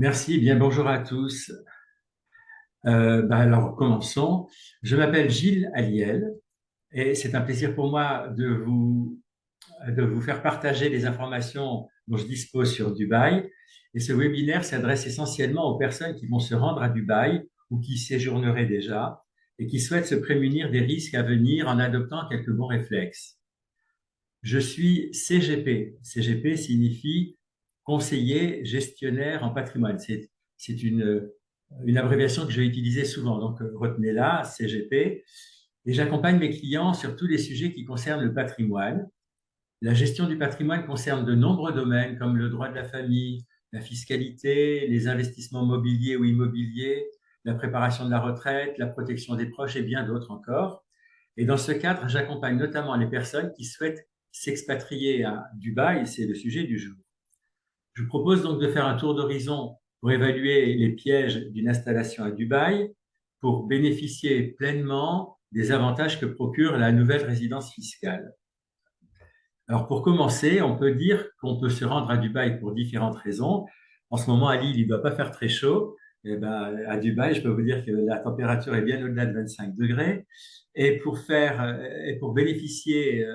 Merci, bien bonjour à tous. Alors commençons. Je m'appelle Gilles Aliel et c'est un plaisir pour moi de vous faire partager les informations dont je dispose sur Dubaï. Et ce webinaire s'adresse essentiellement aux personnes qui vont se rendre à Dubaï ou qui y séjourneraient déjà et qui souhaitent se prémunir des risques à venir en adoptant quelques bons réflexes. Je suis CGP. CGP signifie conseiller gestionnaire en patrimoine. C'est une abréviation que je vais utiliser souvent. Donc, retenez-la, CGP. Et j'accompagne mes clients sur tous les sujets qui concernent le patrimoine. La gestion du patrimoine concerne de nombreux domaines comme le droit de la famille, la fiscalité, les investissements mobiliers ou immobiliers, la préparation de la retraite, la protection des proches et bien d'autres encore. Et dans ce cadre, j'accompagne notamment les personnes qui souhaitent s'expatrier à Dubaï, c'est le sujet du jour. Je vous propose donc de faire un tour d'horizon pour évaluer les pièges d'une installation à Dubaï, pour bénéficier pleinement des avantages que procure la nouvelle résidence fiscale. Alors pour commencer, on peut dire qu'on peut se rendre à Dubaï pour différentes raisons. En ce moment, à Lille, il ne doit pas faire très chaud. Et ben, à Dubaï, je peux vous dire que la température est bien au-delà de 25 degrés. Et pour bénéficier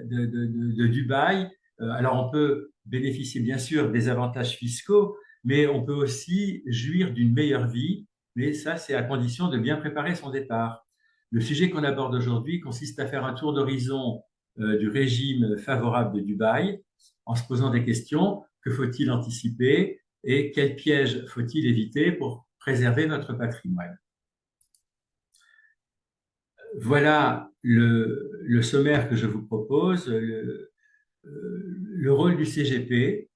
de Dubaï, alors on peut bénéficier bien sûr des avantages fiscaux, mais on peut aussi jouir d'une meilleure vie. Mais ça, c'est à condition de bien préparer son départ. Le sujet qu'on aborde aujourd'hui consiste à faire un tour d'horizon du régime favorable de Dubaï en se posant des questions. Que faut-il anticiper et quels pièges faut-il éviter pour préserver notre patrimoine? Voilà le sommaire que je vous propose. Le rôle du CGP,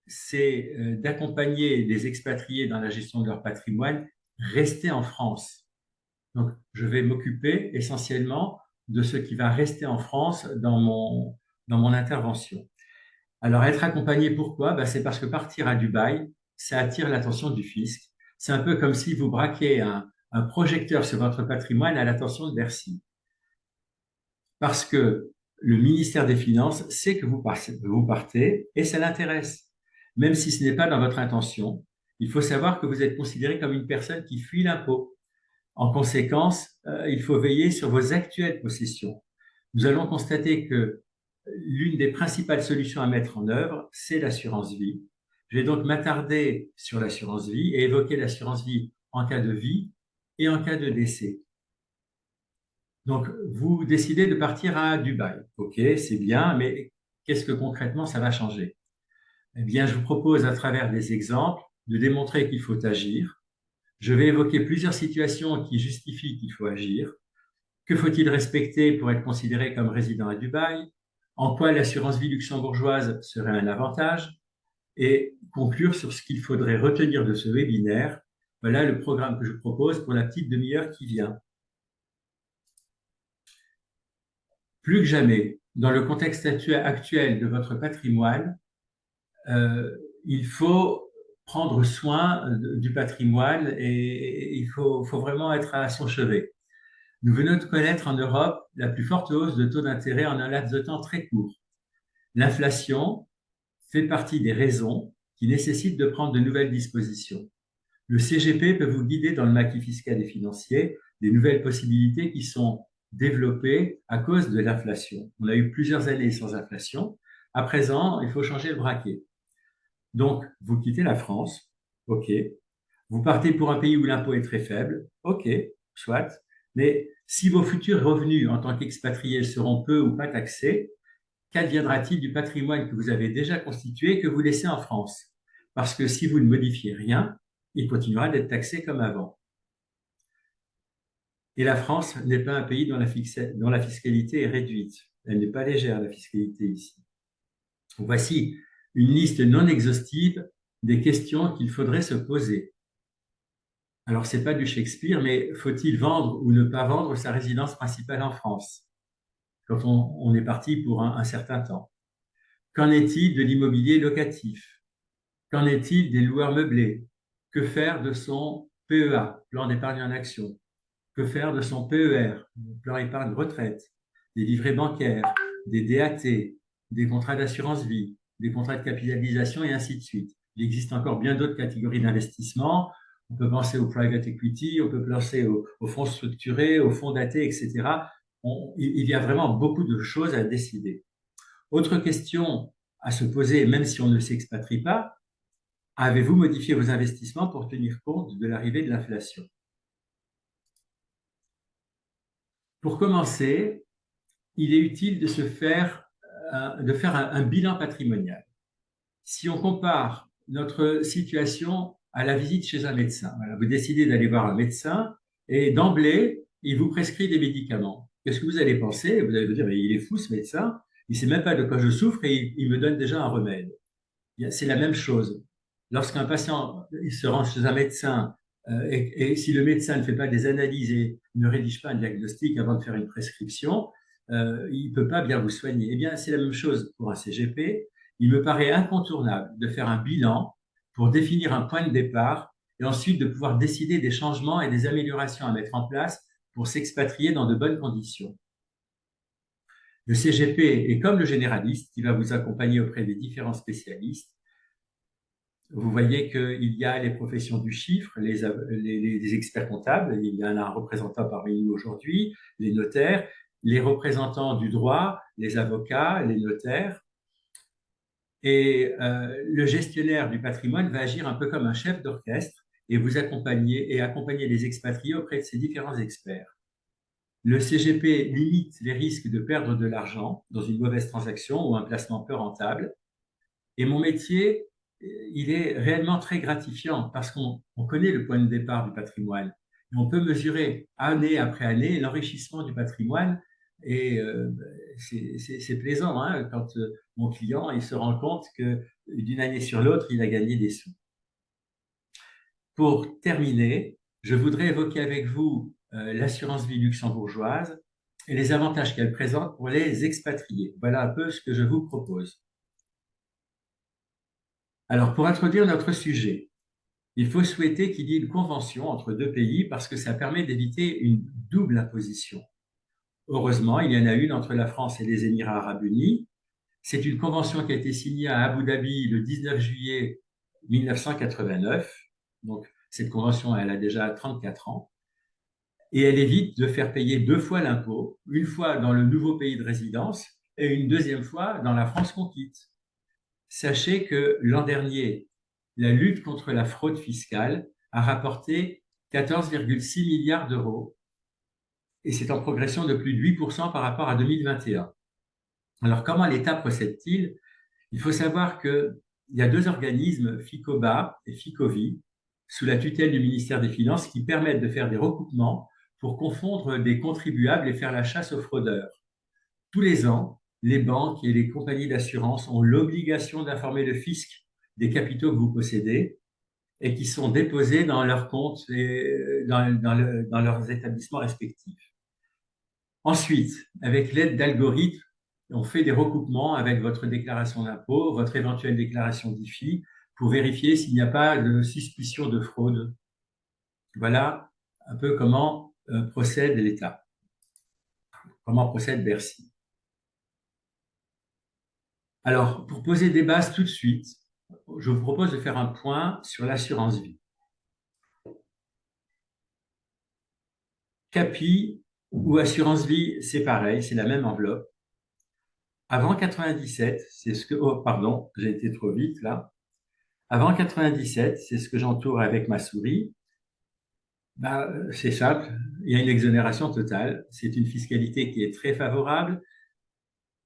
c'est d'accompagner les expatriés dans la gestion de leur patrimoine restés en France. Donc, je vais m'occuper essentiellement de ce qui va rester en France dans mon intervention. Alors, être accompagné, pourquoi? C'est parce que partir à Dubaï, ça attire l'attention du fisc. C'est un peu comme si vous braquez un projecteur sur votre patrimoine à l'attention de Bercy. Parce que le ministère des Finances sait que vous partez et ça l'intéresse. Même si ce n'est pas dans votre intention, il faut savoir que vous êtes considéré comme une personne qui fuit l'impôt. En conséquence, il faut veiller sur vos actuelles possessions. Nous allons constater que l'une des principales solutions à mettre en œuvre, c'est l'assurance vie. Je vais donc m'attarder sur l'assurance vie et évoquer l'assurance vie en cas de vie et en cas de décès. Donc, vous décidez de partir à Dubaï. OK, c'est bien, mais qu'est-ce que concrètement ça va changer? Eh bien, je vous propose à travers des exemples de démontrer qu'il faut agir. Je vais évoquer plusieurs situations qui justifient qu'il faut agir. Que faut-il respecter pour être considéré comme résident à Dubaï? En quoi l'assurance vie luxembourgeoise serait un avantage? Et conclure sur ce qu'il faudrait retenir de ce webinaire. Voilà le programme que je propose pour la petite demi-heure qui vient. Plus que jamais, dans le contexte actuel de votre patrimoine, euh, il faut prendre soin du patrimoine et faut vraiment être à son chevet. Nous venons de connaître en Europe la plus forte hausse de taux d'intérêt en un laps de temps très court. L'inflation fait partie des raisons qui nécessitent de prendre de nouvelles dispositions. Le CGP peut vous guider dans le maquis fiscal et financier des nouvelles possibilités qui sont développées à cause de l'inflation. On a eu plusieurs années sans inflation. À présent, il faut changer le braquet. Donc, vous quittez la France, OK. Vous partez pour un pays où l'impôt est très faible, OK, soit. Mais si vos futurs revenus en tant qu'expatriés seront peu ou pas taxés, qu'adviendra-t-il du patrimoine que vous avez déjà constitué et que vous laissez en France? Parce que si vous ne modifiez rien, il continuera d'être taxé comme avant. Et la France n'est pas un pays dont la fiscalité est réduite. Elle n'est pas légère, la fiscalité ici. Voici une liste non exhaustive des questions qu'il faudrait se poser. Alors, c'est pas du Shakespeare, mais faut-il vendre ou ne pas vendre sa résidence principale en France quand on est parti pour un certain temps? Qu'en est-il de l'immobilier locatif? Qu'en est-il des loueurs meublés? Que faire de son PEA, plan d'épargne en action? Que faire de son PER, plan épargne retraite? Des livrets bancaires, des DAT, des contrats d'assurance vie, des contrats de capitalisation et ainsi de suite. Il existe encore bien d'autres catégories d'investissement. On peut penser au private equity, on peut penser aux fonds structurés, aux fonds datés, etc. Il y a vraiment beaucoup de choses à décider. Autre question à se poser, même si on ne s'expatrie pas, avez-vous modifié vos investissements pour tenir compte de l'arrivée de l'inflation? Pour commencer, il est utile de faire un bilan patrimonial. Si on compare notre situation à la visite chez un médecin, voilà, vous décidez d'aller voir un médecin et d'emblée, il vous prescrit des médicaments. Qu'est-ce que vous allez penser? Vous allez vous dire, mais il est fou ce médecin, il ne sait même pas de quoi je souffre et il me donne déjà un remède. C'est la même chose. Lorsqu'un patient il se rend chez un médecin et si le médecin ne fait pas des analyses et ne rédige pas un diagnostic avant de faire une prescription, il ne peut pas bien vous soigner. Eh bien, c'est la même chose pour un CGP. Il me paraît incontournable de faire un bilan pour définir un point de départ et ensuite de pouvoir décider des changements et des améliorations à mettre en place pour s'expatrier dans de bonnes conditions. Le CGP est comme le généraliste qui va vous accompagner auprès des différents spécialistes. Vous voyez qu'il y a les professions du chiffre, les experts comptables, il y en a un représentant parmi nous aujourd'hui, les notaires, les représentants du droit, les avocats, les notaires. Et le gestionnaire du patrimoine va agir un peu comme un chef d'orchestre et vous accompagner et accompagner les expatriés auprès de ces différents experts. Le CGP limite les risques de perdre de l'argent dans une mauvaise transaction ou un placement peu rentable. Et mon métier, il est réellement très gratifiant parce qu'on connaît le point de départ du patrimoine. Et on peut mesurer année après année l'enrichissement du patrimoine. Et c'est plaisant hein, quand mon client il se rend compte que d'une année sur l'autre, il a gagné des sous. Pour terminer, je voudrais évoquer avec vous l'assurance vie luxembourgeoise et les avantages qu'elle présente pour les expatriés. Voilà un peu ce que je vous propose. Alors, pour introduire notre sujet, il faut souhaiter qu'il y ait une convention entre deux pays parce que ça permet d'éviter une double imposition. Heureusement, il y en a une entre la France et les Émirats arabes unis. C'est une convention qui a été signée à Abu Dhabi le 19 juillet 1989. Donc, cette convention, elle a déjà 34 ans. Et elle évite de faire payer deux fois l'impôt, une fois dans le nouveau pays de résidence et une deuxième fois dans la France qu'on quitte. Sachez que l'an dernier, la lutte contre la fraude fiscale a rapporté 14,6 milliards d'euros et c'est en progression de plus de 8% par rapport à 2021. Alors, comment l'État procède-t-il? Il faut savoir qu'il y a deux organismes, FICOBA et FICOVI, sous la tutelle du ministère des Finances, qui permettent de faire des recoupements pour confondre des contribuables et faire la chasse aux fraudeurs. Tous les ans, les banques et les compagnies d'assurance ont l'obligation d'informer le fisc des capitaux que vous possédez et qui sont déposés dans leurs comptes et dans leurs établissements respectifs. Ensuite, avec l'aide d'algorithmes, on fait des recoupements avec votre déclaration d'impôt, votre éventuelle déclaration d'IFI, pour vérifier s'il n'y a pas de suspicion de fraude. Voilà un peu comment procède l'État, comment procède Bercy. Alors, pour poser des bases tout de suite, je vous propose de faire un point sur l'assurance vie. CAPI ou assurance vie, c'est pareil, c'est la même enveloppe. Avant 97, c'est ce que... Oh, pardon, j'ai été trop vite là. Avant 97, c'est ce que j'entoure avec ma souris. Ben, c'est simple, il y a une exonération totale. C'est une fiscalité qui est très favorable.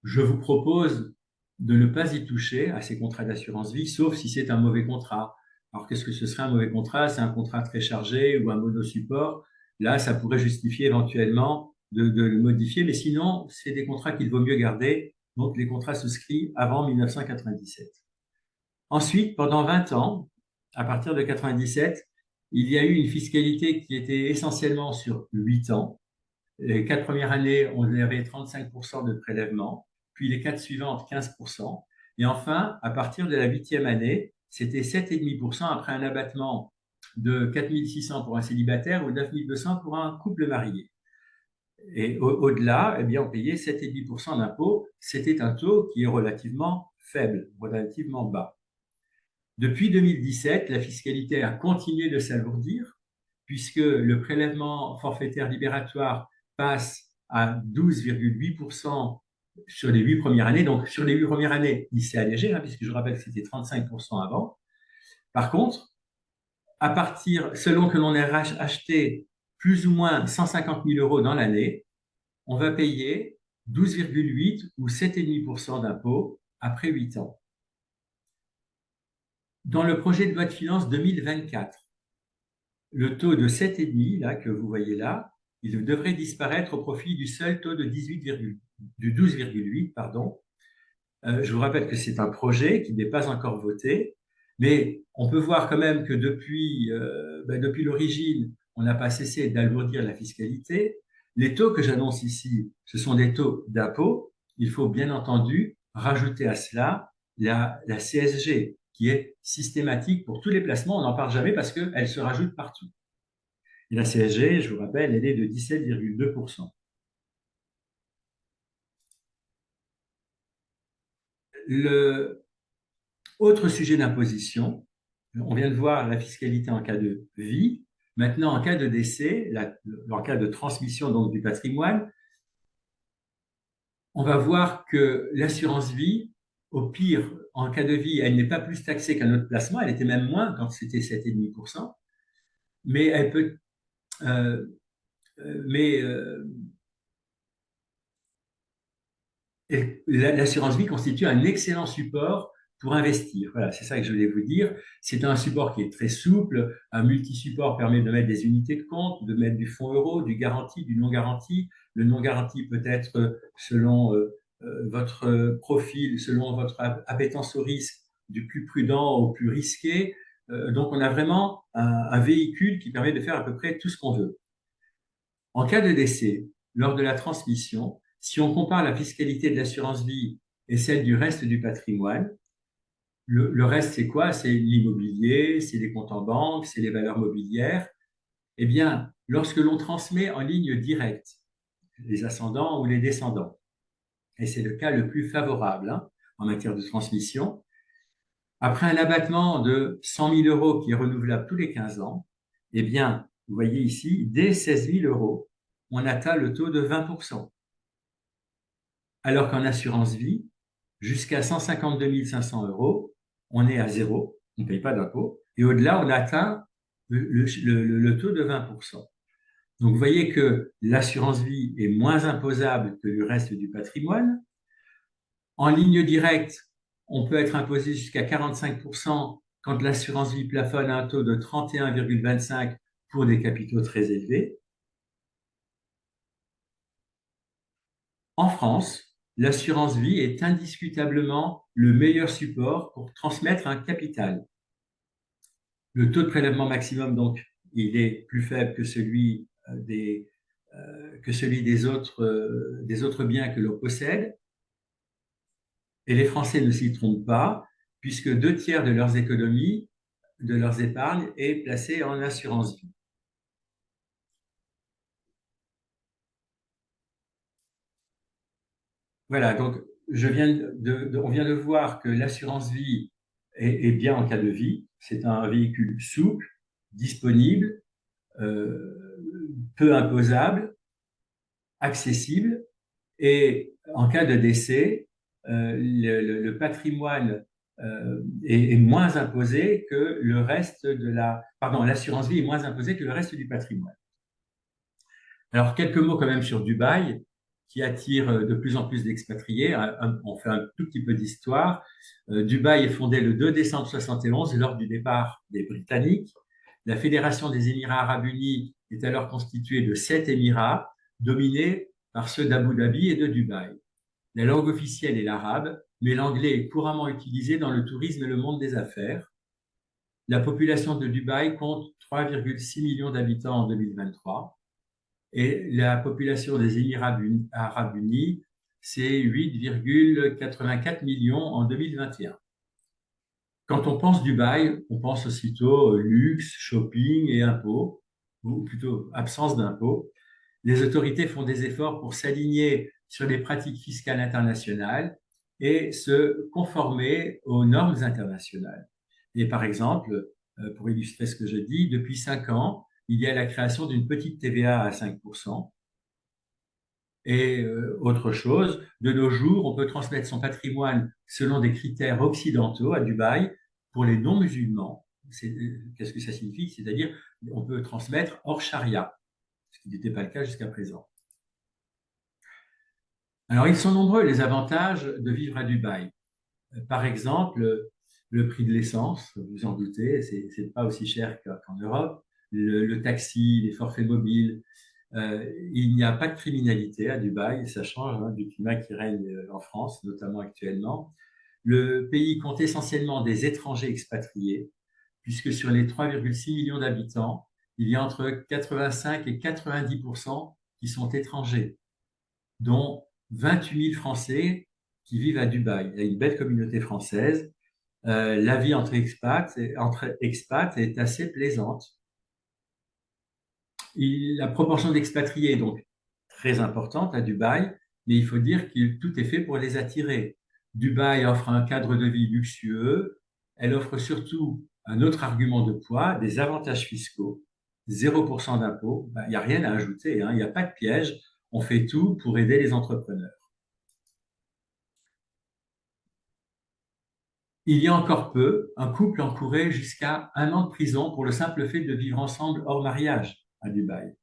Je vous propose de ne pas y toucher à ces contrats d'assurance vie, sauf si c'est un mauvais contrat. Alors, qu'est-ce que ce serait un mauvais contrat? C'est un contrat très chargé ou un monosupport. Là, ça pourrait justifier éventuellement de le modifier, mais sinon, c'est des contrats qu'il vaut mieux garder. Donc, les contrats souscrits avant 1997. Ensuite, pendant 20 ans, à partir de 97, il y a eu une fiscalité qui était essentiellement sur 8 ans. Les 4 premières années, on avait 35% de prélèvement, puis les 4 suivantes, 15%. Et enfin, à partir de la 8e année, c'était 7,5% après un abattement de 4 600 pour un célibataire ou 9 200 pour un couple marié. Et au-delà, eh bien, on payait 7,5% d'impôt. C'était un taux qui est relativement faible, relativement bas. Depuis 2017, la fiscalité a continué de s'alourdir puisque le prélèvement forfaitaire libératoire passe à 12,8% sur les 8 premières années. Donc, sur les 8 premières années, il s'est allégé, hein, puisque je rappelle que c'était 35% avant. Par contre, à partir, selon que l'on ait acheté plus ou moins 150 000 euros dans l'année, on va payer 12,8 ou 7,5% d'impôts après 8 ans. Dans le projet de loi de finances 2024, le taux de 7,5 là, que vous voyez là, il devrait disparaître au profit du seul taux de 12,8, pardon. Je vous rappelle que c'est un projet qui n'est pas encore voté, mais on peut voir quand même que depuis l'origine, on n'a pas cessé d'alourdir la fiscalité. Les taux que j'annonce ici, ce sont des taux d'impôt. Il faut bien entendu rajouter à cela la CSG, qui est systématique pour tous les placements. On n'en parle jamais parce qu'elle se rajoute partout. Et la CSG, je vous rappelle, elle est de 17,2%. Le autre sujet d'imposition, on vient de voir la fiscalité en cas de vie. Maintenant, en cas de décès, en cas de transmission donc du patrimoine, on va voir que l'assurance vie, au pire, en cas de vie, elle n'est pas plus taxée qu'un autre placement. Elle était même moins quand c'était 7,5%. Mais elle peut, euh, mais l'assurance vie constitue un excellent support pour investir. Voilà, c'est ça que je voulais vous dire. C'est un support qui est très souple. Un multi-support permet de mettre des unités de compte, de mettre du fonds euro, du garanti, du non garanti. Le non garanti peut être selon votre profil, selon votre appétence au risque, du plus prudent au plus risqué. Donc, on a vraiment un véhicule qui permet de faire à peu près tout ce qu'on veut. En cas de décès, lors de la transmission, si on compare la fiscalité de l'assurance vie et celle du reste du patrimoine, le reste, c'est quoi? C'est l'immobilier, c'est les comptes en banque, c'est les valeurs mobilières. Eh bien, lorsque l'on transmet en ligne directe les ascendants ou les descendants, et c'est le cas le plus favorable en matière de transmission, après un abattement de 100 000 euros qui est renouvelable tous les 15 ans, eh bien, vous voyez ici, dès 16 000 euros, on atteint le taux de 20%. Alors qu'en assurance vie, jusqu'à 152 500 euros, on est à zéro, on ne paye pas d'impôt. Et au-delà, on atteint le taux de 20%. Donc, vous voyez que l'assurance vie est moins imposable que le reste du patrimoine. En ligne directe, on peut être imposé jusqu'à 45% quand l'assurance vie plafonne à un taux de 31,25 pour des capitaux très élevés. En France, l'assurance vie est indiscutablement le meilleur support pour transmettre un capital. Le taux de prélèvement maximum, donc, il est plus faible que celui des autres biens que l'on possède. Et les Français ne s'y trompent pas, puisque 2 tiers de leurs économies, de leurs épargnes, est placée en assurance vie. Voilà, donc on vient de voir que l'assurance vie est bien en cas de vie. C'est un véhicule souple, disponible, peu imposable, accessible. Et en cas de décès, le patrimoine est moins imposé que le reste pardon, l'assurance vie est moins imposée que le reste du patrimoine. Alors, quelques mots quand même sur Dubaï, qui attire de plus en plus d'expatriés. On fait un tout petit peu d'histoire. Dubaï est fondé le 2 décembre 71 lors du départ des Britanniques. La Fédération des Émirats arabes unis est alors constituée de 7 Émirats, dominés par ceux d'Abu Dhabi et de Dubaï. La langue officielle est l'arabe, mais l'anglais est couramment utilisé dans le tourisme et le monde des affaires. La population de Dubaï compte 3,6 millions d'habitants en 2023 et la population des Émirats arabes unis, c'est 8,84 millions en 2021. Quand on pense Dubaï, on pense aussitôt luxe, shopping et impôts, ou plutôt absence d'impôts. Les autorités font des efforts pour s'aligner sur les pratiques fiscales internationales et se conformer aux normes internationales. Et par exemple, pour illustrer ce que je dis, depuis 5 ans, il y a la création d'une petite TVA à 5%. Et autre chose, de nos jours, on peut transmettre son patrimoine selon des critères occidentaux à Dubaï pour les non-musulmans. Qu'est-ce que ça signifie? C'est-à-dire, on peut transmettre hors charia, ce qui n'était pas le cas jusqu'à présent. Alors, ils sont nombreux les avantages de vivre à Dubaï. Par exemple, le prix de l'essence, vous vous en doutez, c'est pas aussi cher qu'en Europe. Le taxi, les forfaits mobiles. Il n'y a pas de criminalité à Dubaï, ça change du climat qui règne en France, notamment actuellement. Le pays compte essentiellement des étrangers expatriés, puisque sur les 3,6 millions d'habitants, il y a entre 85 et 90% qui sont étrangers, dont 28 000 Français qui vivent à Dubaï. Il y a une belle communauté française. La vie entre expats est assez plaisante. La proportion d'expatriés est donc très importante à Dubaï, mais il faut dire que tout est fait pour les attirer. Dubaï offre un cadre de vie luxueux. Elle offre surtout un autre argument de poids, des avantages fiscaux, 0% d'impôts. Il n'y a rien à ajouter, hein, il n'y a pas de piège. On fait tout pour aider les entrepreneurs. Il y a encore peu, un couple encourait jusqu'à 1 an de prison pour le simple fait de vivre ensemble hors mariage à Dubaï.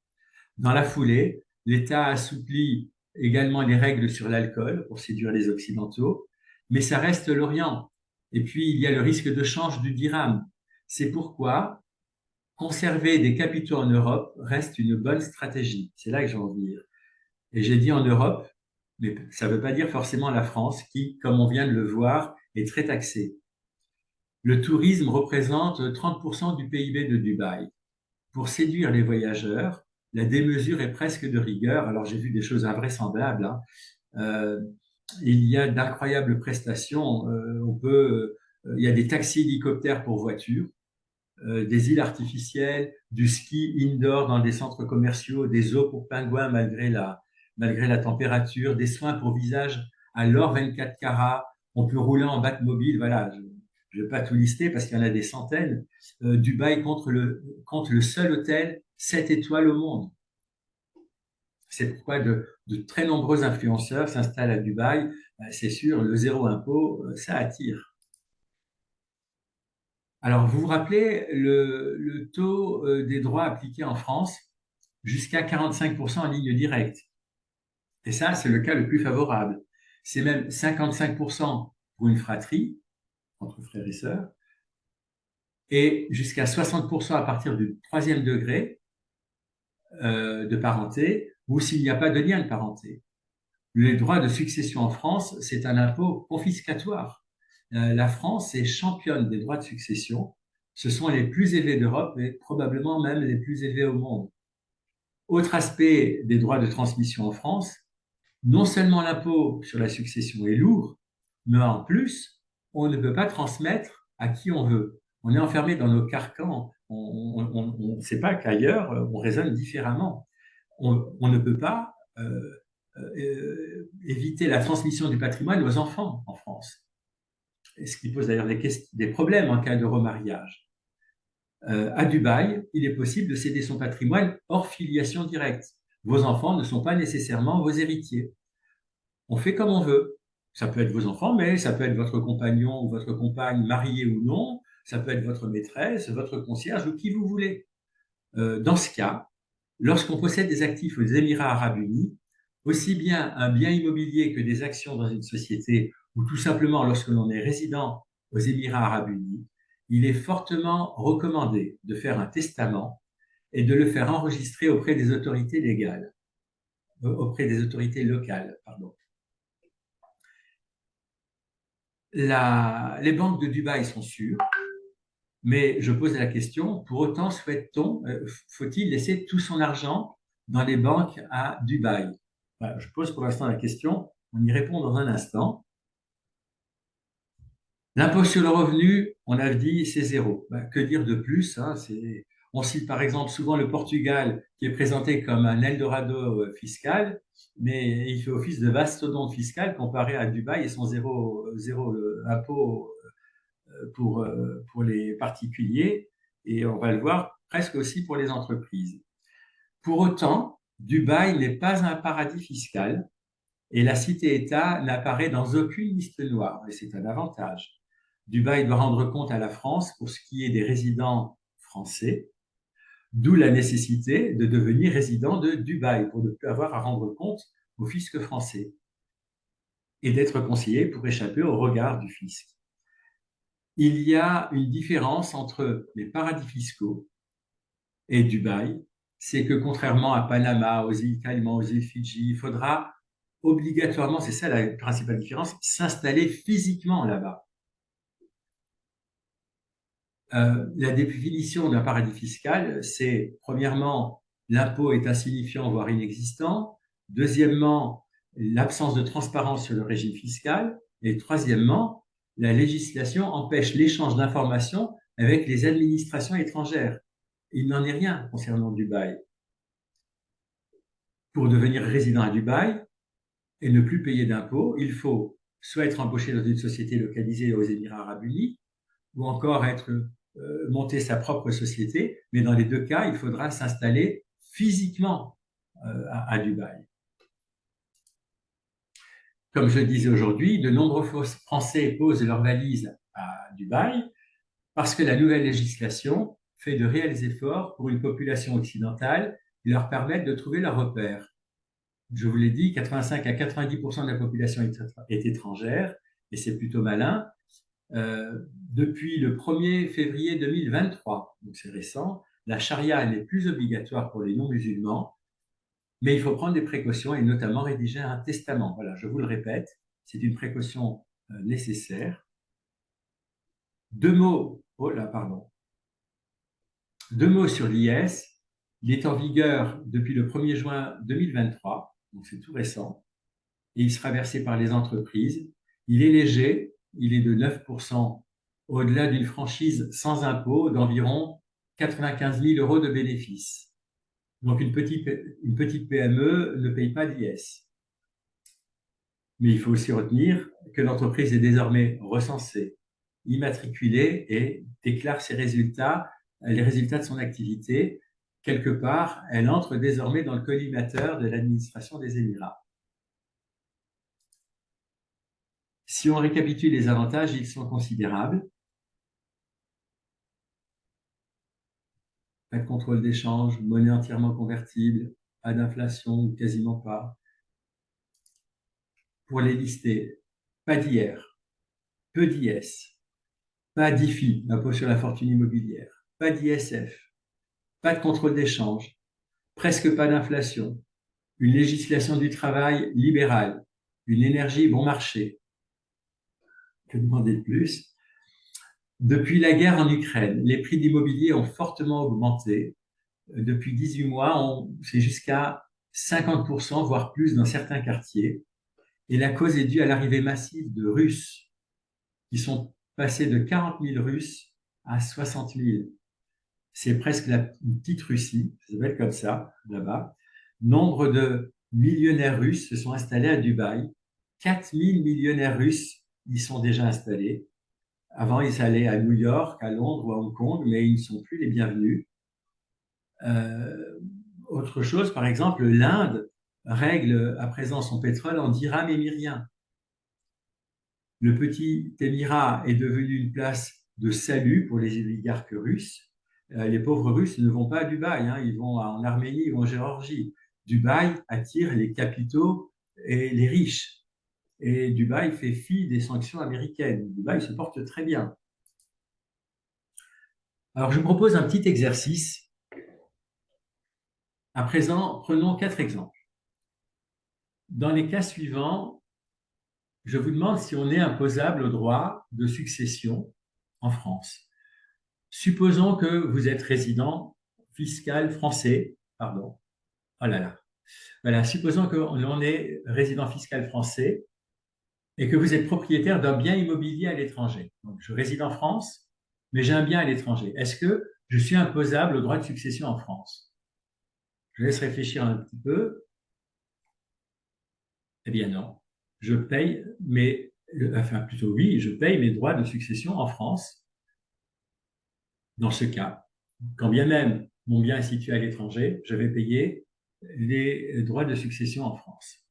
Dans la foulée, l'État assouplit également les règles sur l'alcool pour séduire les Occidentaux, mais ça reste l'Orient. Et puis, il y a le risque de change du dirham. C'est pourquoi conserver des capitaux en Europe reste une bonne stratégie. C'est là que je veux en venir. Et j'ai dit en Europe, mais ça ne veut pas dire forcément la France, qui, comme on vient de le voir, est très taxée. Le tourisme représente 30% du PIB de Dubaï. Pour séduire les voyageurs, la démesure est presque de rigueur. Alors j'ai vu des choses invraisemblables, hein. Euh, il y a d'incroyables prestations. Il y a des taxis hélicoptères pour voitures, des îles artificielles, du ski indoor dans des centres commerciaux, des eaux pour pingouins malgré la température, des soins pour visage à l'or 24 carats. On peut rouler en Batmobile. Voilà, je ne vais pas tout lister parce qu'il y en a des centaines. Dubaï compte le seul hôtel 7 étoiles au monde. C'est pourquoi de très nombreux influenceurs s'installent à Dubaï. C'est sûr, le zéro impôt, ça attire. Alors, vous vous rappelez le taux des droits appliqués en France jusqu'à 45% en ligne directe. Et ça, c'est le cas le plus favorable. C'est même 55% pour une fratrie, entre frères et sœurs, et jusqu'à 60% à partir du troisième degré de parenté, ou s'il n'y a pas de lien de parenté. Les droits de succession en France, c'est un impôt confiscatoire. La France est championne des droits de succession. Ce sont les plus élevés d'Europe et probablement même les plus élevés au monde. Autre aspect des droits de transmission en France, non seulement l'impôt sur la succession est lourd, mais en plus, on ne peut pas transmettre à qui on veut. On est enfermé dans nos carcans. On ne sait pas qu'ailleurs, on raisonne différemment. On ne peut pas éviter la transmission du patrimoine aux enfants en France. Et ce qui pose d'ailleurs des problèmes en cas de remariage. À Dubaï, il est possible de céder son patrimoine hors filiation directe. Vos enfants ne sont pas nécessairement vos héritiers. On fait comme on veut. Ça peut être vos enfants, mais ça peut être votre compagnon ou votre compagne, marié ou non. Ça peut être votre maîtresse, votre concierge ou qui vous voulez. Dans ce cas, lorsqu'on possède des actifs aux Émirats arabes unis, aussi bien un bien immobilier que des actions dans une société, ou tout simplement lorsque l'on est résident aux Émirats arabes unis, il est fortement recommandé de faire un testament et de le faire enregistrer auprès des autorités légales, auprès des autorités locales, pardon. Les banques de Dubaï sont sûres, mais je pose la question, pour autant faut-il laisser tout son argent dans les banques à Dubaï? Voilà, je pose pour l'instant la question, on y répond dans un instant. L'impôt sur le revenu, on a dit, c'est zéro. Que dire de plus, hein, on cite par exemple souvent le Portugal qui est présenté comme un Eldorado fiscal, mais il fait office de mastodonte fiscal comparé à Dubaï et son zéro impôt pour les particuliers et on va le voir presque aussi pour les entreprises. Pour autant, Dubaï n'est pas un paradis fiscal et la cité-État n'apparaît dans aucune liste noire et c'est un avantage. Dubaï doit rendre compte à la France pour ce qui est des résidents français, d'où la nécessité de devenir résident de Dubaï pour ne plus avoir à rendre compte au fisc français et d'être conseillé pour échapper au regard du fisc. Il y a une différence entre les paradis fiscaux et Dubaï, c'est que contrairement à Panama, aux îles Caïmans, aux îles Fidji, il faudra obligatoirement, c'est ça la principale différence, s'installer physiquement là-bas. La définition d'un paradis fiscal, c'est premièrement, l'impôt est insignifiant, voire inexistant. Deuxièmement, l'absence de transparence sur le régime fiscal. Et troisièmement, la législation empêche l'échange d'informations avec les administrations étrangères. Il n'en est rien concernant Dubaï. Pour devenir résident à Dubaï et ne plus payer d'impôts, il faut soit être embauché dans une société localisée aux Émirats arabes unis, ou encore monter sa propre société, mais dans les deux cas, il faudra s'installer physiquement à Dubaï. Comme je le disais aujourd'hui, de nombreux Français posent leurs valises à Dubaï parce que la nouvelle législation fait de réels efforts pour une population occidentale qui leur permettent de trouver leur repère. Je vous l'ai dit, 85 à 90% de la population est étrangère et c'est plutôt malin. Depuis le 1er février 2023, donc c'est récent, la charia n'est plus obligatoire pour les non-musulmans, mais il faut prendre des précautions et notamment rédiger un testament. Voilà, je vous le répète, c'est une précaution nécessaire. Deux mots sur l'IS. Il est en vigueur depuis le 1er juin 2023, donc c'est tout récent, et il sera versé par les entreprises. Il est léger, il est de 9%, au-delà d'une franchise sans impôt d'environ 95 000 euros de bénéfices. Donc une petite PME ne paye pas d'IS. Mais il faut aussi retenir que l'entreprise est désormais recensée, immatriculée et déclare ses résultats, les résultats de son activité. Quelque part, elle entre désormais dans le collimateur de l'administration des Émirats. Si on récapitule les avantages, ils sont considérables. Pas de contrôle d'échange, monnaie entièrement convertible, pas d'inflation ou quasiment pas. Pour les lister, pas d'IR, peu d'IS, pas d'IFI, impôt sur la fortune immobilière, pas d'ISF, pas de contrôle d'échange, presque pas d'inflation, une législation du travail libérale, une énergie bon marché. Que demander de plus? Depuis la guerre en Ukraine, les prix de l'immobilier ont fortement augmenté. Depuis 18 mois, c'est jusqu'à 50%, voire plus dans certains quartiers. Et la cause est due à l'arrivée massive de Russes qui sont passés de 40 000 Russes à 60 000. C'est presque une petite Russie, ça s'appelle comme ça, là-bas. Nombre de millionnaires russes se sont installés à Dubaï. 4 000 millionnaires russes y sont déjà installés. Avant, ils allaient à New York, à Londres ou à Hong Kong, mais ils ne sont plus les bienvenus. Autre chose, par exemple, l'Inde règle à présent son pétrole en dirhams émiriens. Le petit émirat est devenu une place de salut pour les oligarques russes. Les pauvres Russes ne vont pas à Dubaï, hein, ils vont en Arménie ou en Géorgie. Dubaï attire les capitaux et les riches. Et Dubaï fait fi des sanctions américaines. Dubaï se porte très bien. Alors, je vous propose un petit exercice. À présent, prenons 4 exemples. Dans les cas suivants, je vous demande si on est imposable au droit de succession en France. Supposons que vous êtes résident fiscal français, pardon. Oh là là. Voilà, supposons qu'on est résident fiscal français et que vous êtes propriétaire d'un bien immobilier à l'étranger. Donc, je réside en France, mais j'ai un bien à l'étranger. Est-ce que je suis imposable au droit de succession en France? Je laisse réfléchir un petit peu. Eh bien non, je paye, mais enfin plutôt oui, je paye mes droits de succession en France dans ce cas. Quand bien même mon bien est situé à l'étranger, je vais payer les droits de succession en France.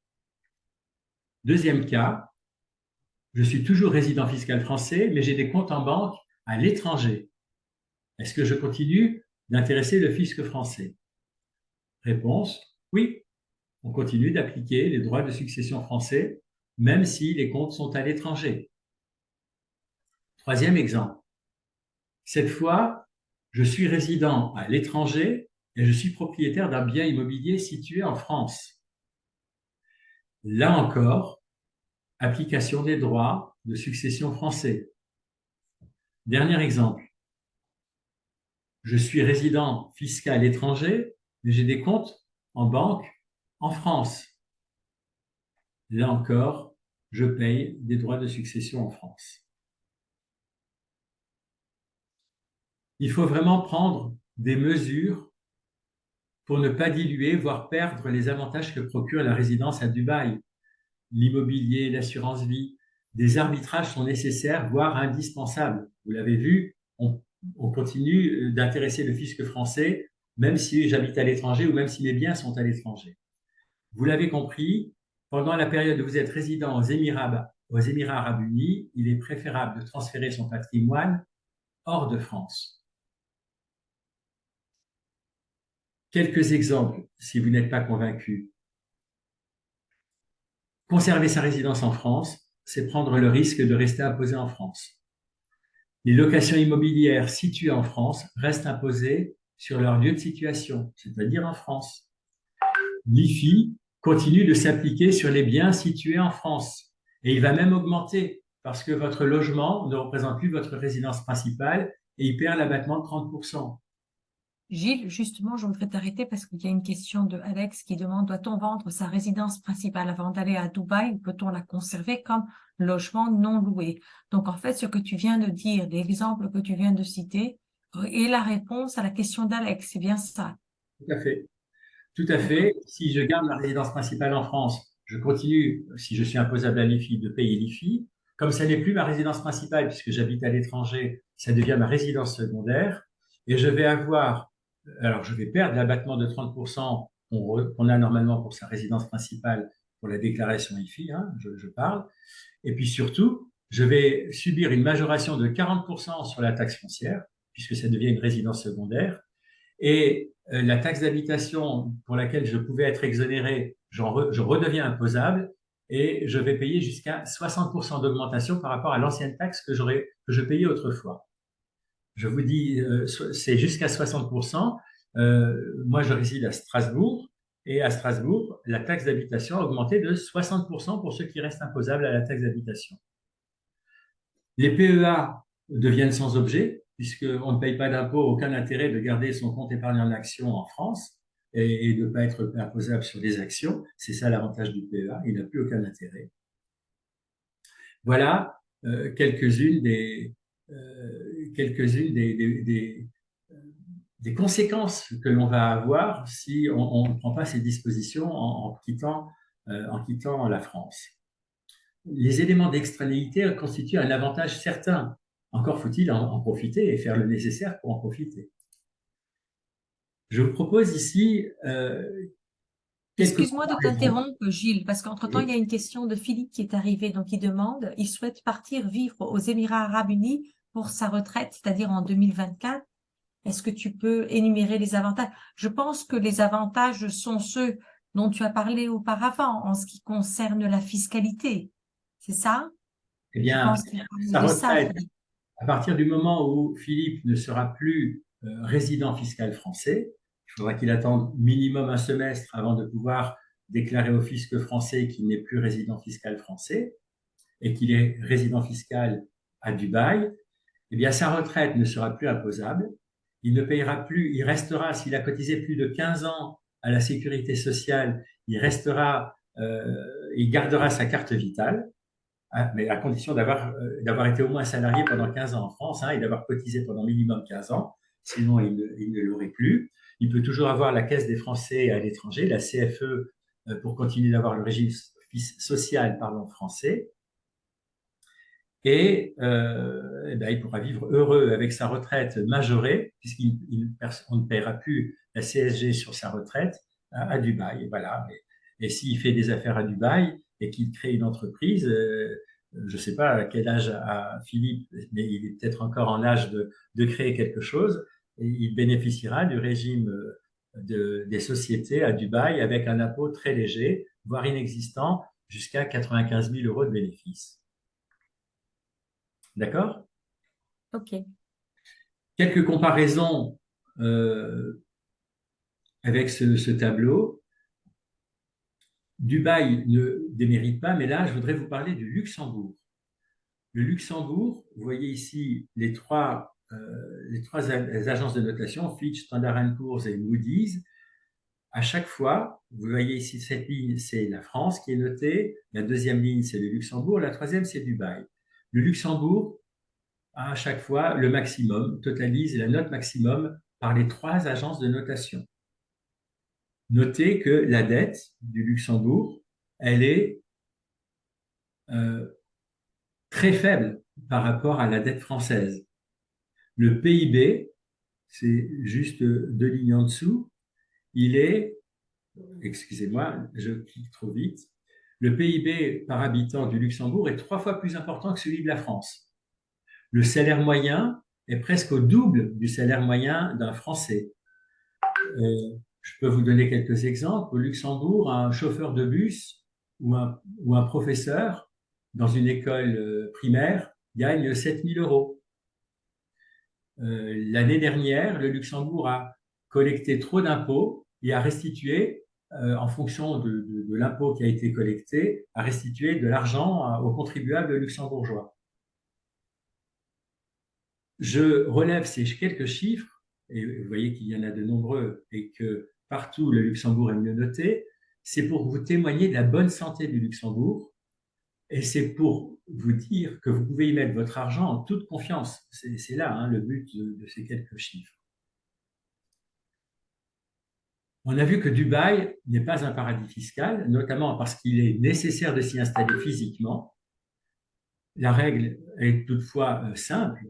Deuxième cas, je suis toujours résident fiscal français, mais j'ai des comptes en banque à l'étranger. Est-ce que je continue d'intéresser le fisc français? Réponse, oui, on continue d'appliquer les droits de succession français, même si les comptes sont à l'étranger. Troisième exemple, cette fois, je suis résident à l'étranger et je suis propriétaire d'un bien immobilier situé en France. Là encore, application des droits de succession français. Dernier exemple, je suis résident fiscal étranger, mais j'ai des comptes en banque en France. Là encore, je paye des droits de succession en France. Il faut vraiment prendre des mesures pour ne pas diluer, voire perdre les avantages que procure la résidence à Dubaï. L'immobilier, l'assurance vie, des arbitrages sont nécessaires, voire indispensables. Vous l'avez vu, on continue d'intéresser le fisc français, même si j'habite à l'étranger ou même si mes biens sont à l'étranger. Vous l'avez compris, pendant la période où vous êtes résident aux Émirats arabes unis, il est préférable de transférer son patrimoine hors de France. Quelques exemples, si vous n'êtes pas convaincu. Conserver sa résidence en France, c'est prendre le risque de rester imposé en France. Les locations immobilières situées en France restent imposées sur leur lieu de situation, c'est-à-dire en France. L'IFI continue de s'appliquer sur les biens situés en France et il va même augmenter parce que votre logement ne représente plus votre résidence principale et il perd l'abattement de 30%. Gilles, justement, je voudrais t'arrêter parce qu'il y a une question de Alex qui demande, doit-on vendre sa résidence principale avant d'aller à Dubaï ou peut-on la conserver comme logement non loué? Donc, en fait, ce que tu viens de dire, l'exemple que tu viens de citer, est la réponse à la question d'Alex. C'est bien ça. Tout à fait. Tout à D'accord. fait. Si je garde ma résidence principale en France, je continue, si je suis imposable à l'IFI, de payer l'IFI. Comme ça n'est plus ma résidence principale, puisque j'habite à l'étranger, ça devient ma résidence secondaire. Et je vais avoir, alors je vais perdre l'abattement de 30% qu'on a normalement pour sa résidence principale pour la déclaration IFI, hein, je parle. Et puis surtout, je vais subir une majoration de 40% sur la taxe foncière, puisque ça devient une résidence secondaire. Et la taxe d'habitation pour laquelle je pouvais être exonéré, je redeviens imposable et je vais payer jusqu'à 60% d'augmentation par rapport à l'ancienne taxe que je payais autrefois. Je vous dis, c'est jusqu'à 60%. Moi, je réside à Strasbourg et à Strasbourg, la taxe d'habitation a augmenté de 60% pour ceux qui restent imposables à la taxe d'habitation. Les PEA deviennent sans objet, puisqu'on ne paye pas d'impôt, aucun intérêt de garder son compte épargne en actions en France et de ne pas être imposable sur des actions. C'est ça l'avantage du PEA, il n'a plus aucun intérêt. Voilà quelques-unes des conséquences que l'on va avoir si on ne prend pas ces dispositions en quittant la France. Les éléments d'extranéité constituent un avantage certain. Encore faut-il en profiter et faire le nécessaire pour en profiter. Je vous propose ici quelques Excuse-moi de comparaisons. t'interrompre, Gilles, parce qu'entre-temps, il y a une question de Philippe qui est arrivée. Donc, il demande, il souhaite partir vivre aux Émirats arabes unis pour sa retraite, c'est-à-dire en 2024. Est-ce que tu peux énumérer les avantages? Je pense que les avantages sont ceux dont tu as parlé auparavant en ce qui concerne la fiscalité. C'est ça? Eh Je bien, pense qu'il parle sa de ça, retraite, Philippe. à partir du moment où Philippe ne sera plus résident fiscal français, il faudra qu'il attende minimum un semestre avant de pouvoir déclarer au fisc français qu'il n'est plus résident fiscal français et qu'il est résident fiscal à Dubaï. Eh bien, sa retraite ne sera plus imposable. Il ne payera plus, il restera, s'il a cotisé plus de 15 ans à la sécurité sociale, il gardera sa carte vitale, hein, mais à condition d'avoir été au moins salarié pendant 15 ans en France, hein, et d'avoir cotisé pendant minimum 15 ans, sinon il ne l'aurait plus. Il peut toujours avoir la Caisse des Français à l'étranger, la CFE, pour continuer d'avoir le régime social, français. eh ben, il pourra vivre heureux avec sa retraite majorée, puisqu'on ne paiera plus la CSG sur sa retraite à Dubaï. Voilà. Et s'il fait des affaires à Dubaï et qu'il crée une entreprise, je ne sais pas à quel âge a Philippe, mais il est peut-être encore en âge de créer quelque chose, et il bénéficiera du régime des sociétés à Dubaï avec un impôt très léger, voire inexistant, jusqu'à 95 000 euros de bénéfices. D'accord? Ok. Quelques comparaisons avec ce tableau. Dubaï ne démérite pas, mais là, je voudrais vous parler du Luxembourg. Le Luxembourg, vous voyez ici les trois agences de notation, Fitch, Standard & Poor's et Moody's. À chaque fois, vous voyez ici cette ligne, c'est la France qui est notée. La deuxième ligne, c'est le Luxembourg. La troisième, c'est Dubaï. Le Luxembourg, à chaque fois, le maximum, totalise la note maximum par les trois agences de notation. Notez que la dette du Luxembourg, elle est très faible par rapport à la dette française. Le PIB, c'est juste deux lignes en dessous, il est, excusez-moi, je clique trop vite, le PIB par habitant du Luxembourg est 3 fois plus important que celui de la France. Le salaire moyen est presque au double du salaire moyen d'un Français. Je peux vous donner quelques exemples. Au Luxembourg, un chauffeur de bus ou un professeur dans une école primaire gagne 7 000 euros. L'année dernière, le Luxembourg a collecté trop d'impôts et a restitué, en fonction de l'impôt qui a été collecté, a restitué de l'argent aux contribuables luxembourgeois. Je relève ces quelques chiffres, et vous voyez qu'il y en a de nombreux et que partout le Luxembourg est mieux noté, c'est pour vous témoigner de la bonne santé du Luxembourg et c'est pour vous dire que vous pouvez y mettre votre argent en toute confiance. C'est là le but de ces quelques chiffres. On a vu que Dubaï n'est pas un paradis fiscal, notamment parce qu'il est nécessaire de s'y installer physiquement. La règle est toutefois simple.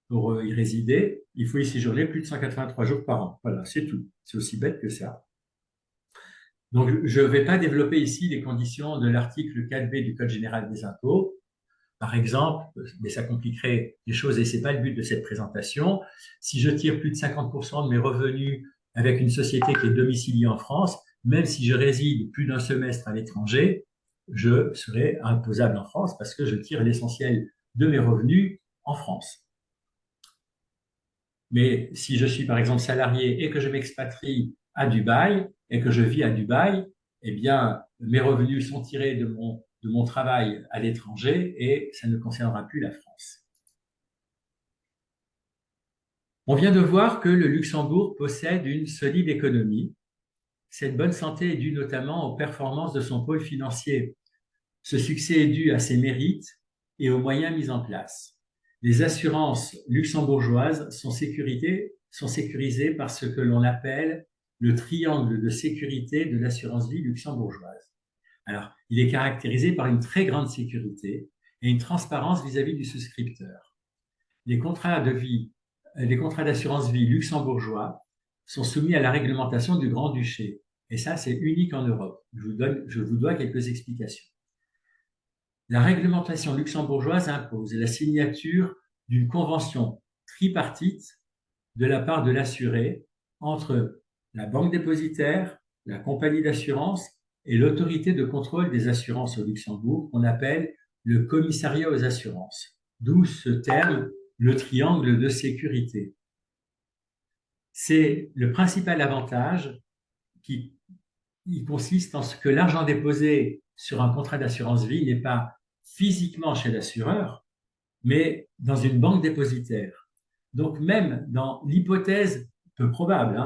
Pour y résider, il faut y séjourner plus de 183 jours par an. Voilà, c'est tout. C'est aussi bête que ça. Donc, je ne vais pas développer ici les conditions de l'article 4B du Code général des impôts. Par exemple, mais ça compliquerait les choses et ce n'est pas le but de cette présentation, si je tire plus de 50% de mes revenus avec une société qui est domiciliée en France, même si je réside plus d'un semestre à l'étranger, je serai imposable en France parce que je tire l'essentiel de mes revenus en France. Mais si je suis par exemple salarié et que je m'expatrie à Dubaï et que je vis à Dubaï, eh bien, mes revenus sont tirés de mon travail à l'étranger et ça ne concernera plus la France. On vient de voir que le Luxembourg possède une solide économie. Cette bonne santé est due notamment aux performances de son pôle financier. Ce succès est dû à ses mérites et aux moyens mis en place. Les assurances luxembourgeoises sont sécurisées par ce que l'on appelle le triangle de sécurité de l'assurance vie luxembourgeoise. Alors, il est caractérisé par une très grande sécurité et une transparence vis-à-vis du souscripteur. Les contrats d'assurance vie luxembourgeois sont soumis à la réglementation du Grand-Duché. Et ça, c'est unique en Europe. Je vous dois quelques explications. La réglementation luxembourgeoise impose la signature d'une convention tripartite de la part de l'assuré entre la banque dépositaire, la compagnie d'assurance et l'autorité de contrôle des assurances au Luxembourg, qu'on appelle le commissariat aux assurances, d'où ce terme, le triangle de sécurité. C'est le principal avantage qui consiste en ce que l'argent déposé sur un contrat d'assurance vie n'est pas physiquement chez l'assureur, mais dans une banque dépositaire. Donc même dans l'hypothèse peu probable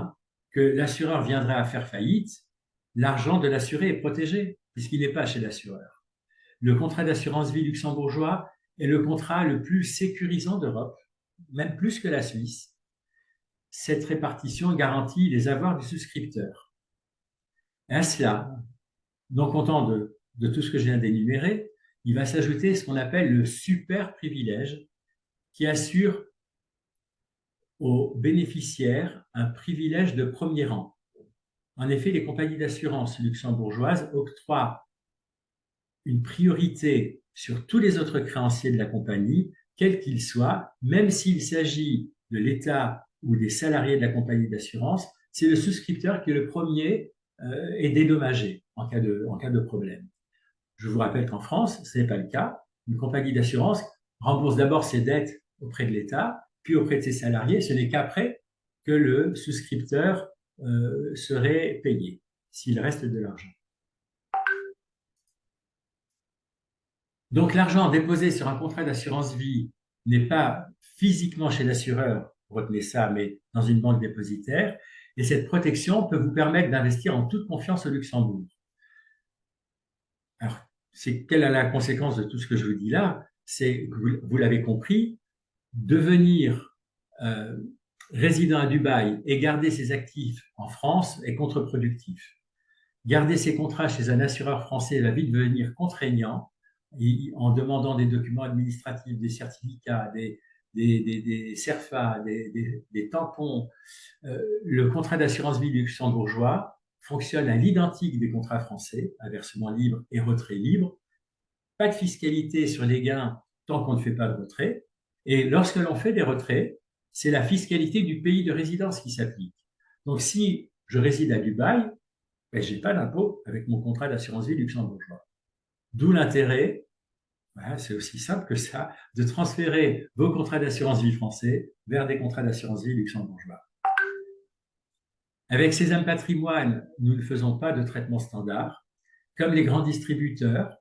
que l'assureur viendrait à faire faillite, l'argent de l'assuré est protégé puisqu'il n'est pas chez l'assureur. Le contrat d'assurance vie luxembourgeois est le contrat le plus sécurisant d'Europe, même plus que la Suisse. Cette répartition garantit les avoirs du souscripteur. Et à cela, non content de tout ce que je viens d'énumérer, il va s'ajouter ce qu'on appelle le super privilège qui assure aux bénéficiaires un privilège de premier rang. En effet, les compagnies d'assurance luxembourgeoises octroient une priorité sur tous les autres créanciers de la compagnie, quels qu'ils soient, même s'il s'agit de l'État ou des salariés de la compagnie d'assurance, c'est le souscripteur qui est le premier est dédommagé en cas de problème. Je vous rappelle qu'en France, ce n'est pas le cas. Une compagnie d'assurance rembourse d'abord ses dettes auprès de l'État, puis auprès de ses salariés. Ce n'est qu'après que le souscripteur serait payé, s'il reste de l'argent. Donc l'argent déposé sur un contrat d'assurance vie n'est pas physiquement chez l'assureur, retenez ça, mais dans une banque dépositaire. Et cette protection peut vous permettre d'investir en toute confiance au Luxembourg. Alors, quelle est la conséquence de tout ce que je vous dis là? C'est que vous l'avez compris, devenir résident à Dubaï et garder ses actifs en France est contre-productif. Garder ses contrats chez un assureur français va vite devenir contraignant en demandant des documents administratifs, des certificats, des CERFA, des tampons. Le contrat d'assurance vie luxembourgeois fonctionne à l'identique des contrats français, à versement libre et retrait libre. Pas de fiscalité sur les gains tant qu'on ne fait pas de retrait. Et lorsque l'on fait des retraits, c'est la fiscalité du pays de résidence qui s'applique. Donc, si je réside à Dubaï, ben, je n'ai pas d'impôt avec mon contrat d'assurance vie luxembourgeois. D'où l'intérêt, voilà, c'est aussi simple que ça, de transférer vos contrats d'assurance vie français vers des contrats d'assurance vie luxembourgeois. Avec Sésame Patrimoine, nous ne faisons pas de traitement standard. Comme les grands distributeurs,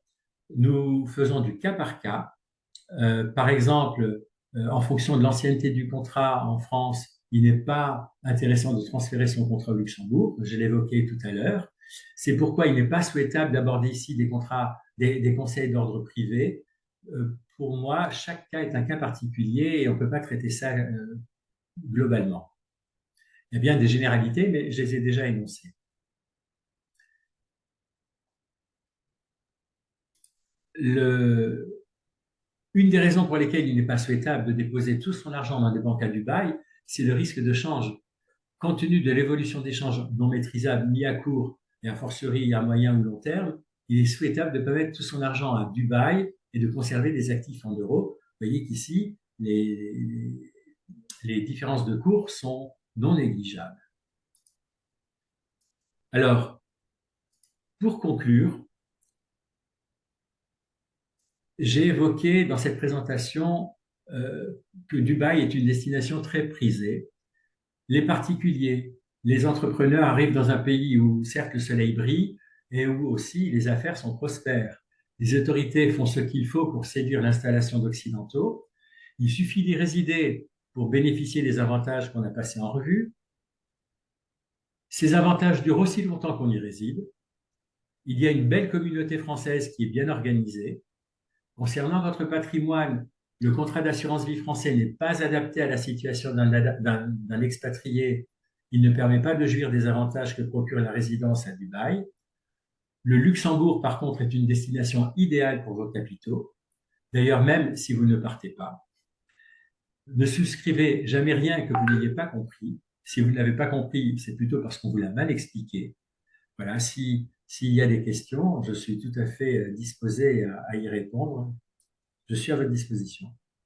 nous faisons du cas par cas. Par exemple, en fonction de l'ancienneté du contrat en France, il n'est pas intéressant de transférer son contrat au Luxembourg. Je l'évoquais tout à l'heure. C'est pourquoi il n'est pas souhaitable d'aborder ici des contrats, des conseils d'ordre privé. Pour moi, chaque cas est un cas particulier et on ne peut pas traiter ça globalement. Il y a bien des généralités, mais je les ai déjà énoncées. Une des raisons pour lesquelles il n'est pas souhaitable de déposer tout son argent dans des banques à Dubaï, c'est le risque de change. Compte tenu de l'évolution des changes non maîtrisables mis à court et a fortiori à moyen ou long terme, il est souhaitable de ne pas mettre tout son argent à Dubaï et de conserver des actifs en euros. Vous voyez qu'ici, les différences de cours sont non négligeables. Alors, pour conclure, j'ai évoqué dans cette présentation que Dubaï est une destination très prisée. Les particuliers, les entrepreneurs arrivent dans un pays où certes le soleil brille et où aussi les affaires sont prospères. Les autorités font ce qu'il faut pour séduire l'installation d'Occidentaux. Il suffit d'y résider pour bénéficier des avantages qu'on a passés en revue. Ces avantages durent aussi longtemps qu'on y réside. Il y a une belle communauté française qui est bien organisée. Concernant votre patrimoine, le contrat d'assurance vie français n'est pas adapté à la situation d'un expatrié. Il ne permet pas de jouir des avantages que procure la résidence à Dubaï. Le Luxembourg, par contre, est une destination idéale pour vos capitaux. D'ailleurs, même si vous ne partez pas. Ne souscrivez jamais rien que vous n'ayez pas compris. Si vous ne l'avez pas compris, c'est plutôt parce qu'on vous l'a mal expliqué. Voilà, s'il y a des questions, je suis tout à fait disposé à y répondre. Je suis à votre disposition.